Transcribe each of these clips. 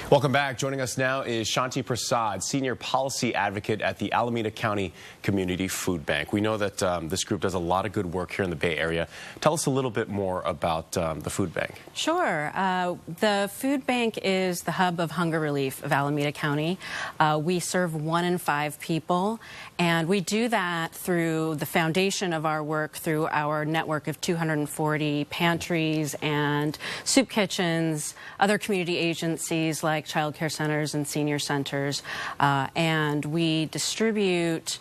Welcome back. Joining us now is Shanti Prasad, Senior Policy Advocate at the Alameda County Community Food Bank. We know that this group does a lot of good work here in the Bay Area. Tell us a little bit more about the food bank. Sure. The food bank is the hub of hunger relief of Alameda County. We serve 1 in 5 people, and we do that through the foundation of our work through our network of 240 pantries and soup kitchens, other community agencies like child care centers and senior centers, and we distribute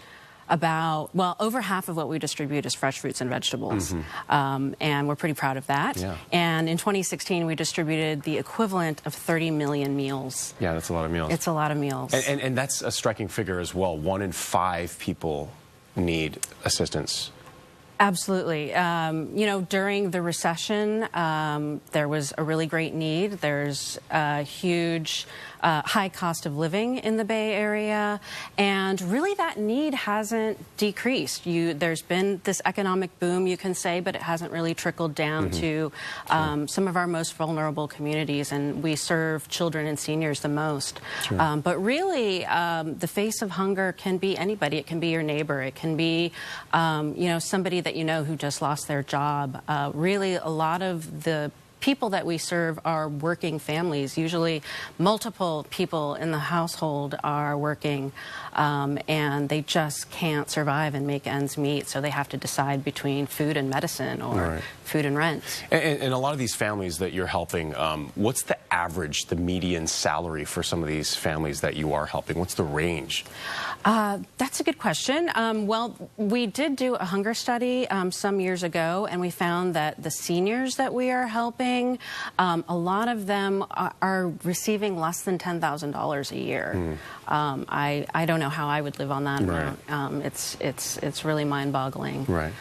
over half of what we distribute is fresh fruits and vegetables, and we're pretty proud of that. Yeah. And in 2016, we distributed the equivalent of 30 million meals. Yeah, that's a lot of meals. It's a lot of meals. And that's a striking figure as well. 1 in 5 people need assistance. Absolutely. You know, during the recession, there was a really great need. There's a huge high cost of living in the Bay Area, and really that need hasn't decreased. There's been this economic boom, you can say, but it hasn't really trickled down to some of our most vulnerable communities, and we serve children and seniors the most. But really, the face of hunger can be anybody. It can be your neighbor. It can be, you know, somebody that you know who just lost their job. Really, a lot of the people that we serve are working families. Usually multiple people in the household are working, and they just can't survive and make ends meet, so they have to decide between food and medicine or food and rent. And a lot of these families that you're helping, what's the average, the median salary for some of these families that you are helping? What's the range? That's a good question. Well, we did do a hunger study some years ago, and we found that the seniors that we are helping, a lot of them are receiving less than $10,000 a year. I don't know how I would live on that amount. It's really mind-boggling. Right.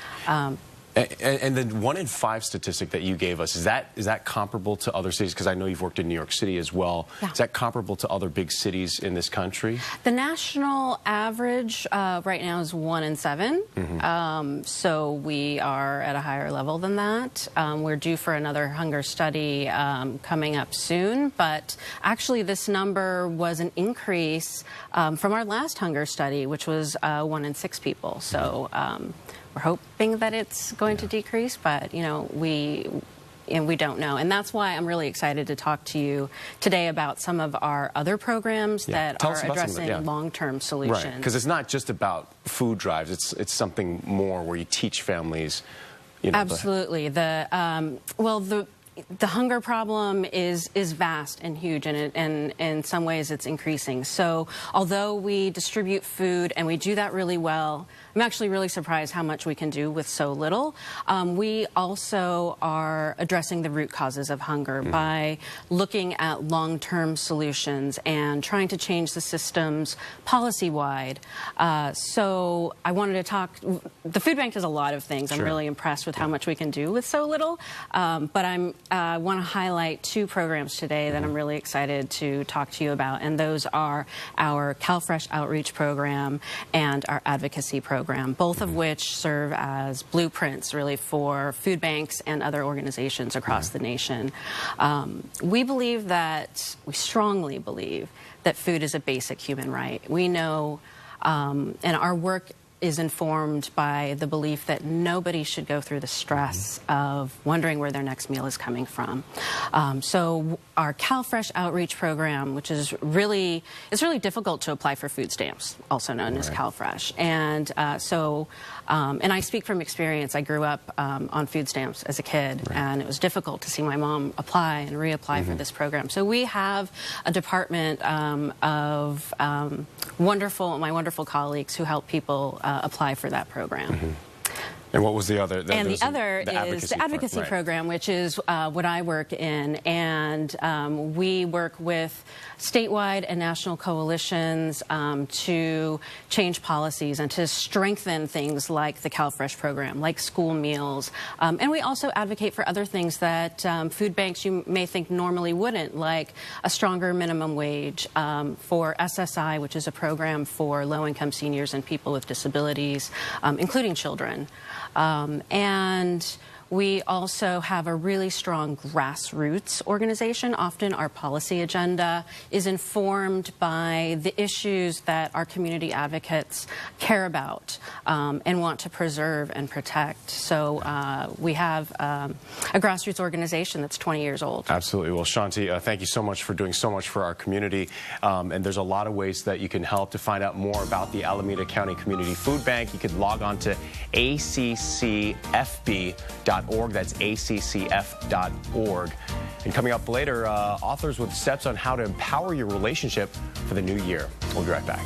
And the 1 in 5 statistic that you gave us, is that comparable to other cities? Because I know you've worked in New York City as well. Yeah. Is that comparable to other big cities in this country? The national average right now is 1 in 7. So we are at a higher level than that. We're due for another hunger study coming up soon. But actually, this number was an increase from our last hunger study, which was 1 in 6 people. So we're hoping that it's going to decrease, but, you know, we don't know. And that's why I'm really excited to talk to you today about some of our other programs that are addressing long-term solutions. Right, because it's not just about food drives. It's something more where you teach families, you know. Absolutely. The hunger problem is vast and huge, and in some ways it's increasing. So although we distribute food and we do that really well, I'm actually really surprised how much we can do with so little. We also are addressing the root causes of hunger by looking at long-term solutions and trying to change the systems policy-wide. So I wanted to talk, the food bank does a lot of things. I'm really impressed with how much we can do with so little, but I want to highlight 2 programs today that I'm really excited to talk to you about, and those are our CalFresh Outreach program and our Advocacy program, both of which serve as blueprints really for food banks and other organizations across the nation. We strongly believe that food is a basic human right. We know, and our work is informed by the belief that nobody should go through the stress of wondering where their next meal is coming from. So our CalFresh Outreach program, which is really difficult to apply for food stamps, also known as CalFresh. And and I speak from experience. I grew up on food stamps as a kid, and it was difficult to see my mom apply and reapply for this program. So we have a department of my wonderful colleagues who help people apply for that program. And what was the other? And the other is the Advocacy program, which is what I work in. And we work with statewide and national coalitions to change policies and to strengthen things like the CalFresh program, like school meals. And we also advocate for other things that food banks you may think normally wouldn't, like a stronger minimum wage, for SSI, which is a program for low-income seniors and people with disabilities, including children. And We also have a really strong grassroots organization. Often our policy agenda is informed by the issues that our community advocates care about and want to preserve and protect. So we have a grassroots organization that's 20 years old. Absolutely. Well, Shanti, thank you so much for doing so much for our community. And there's a lot of ways that you can help. To find out more about the Alameda County Community Food Bank, you can log on to accfb.org. That's accf.org. And coming up later, authors with steps on how to empower your relationship for the new year. We'll be right back.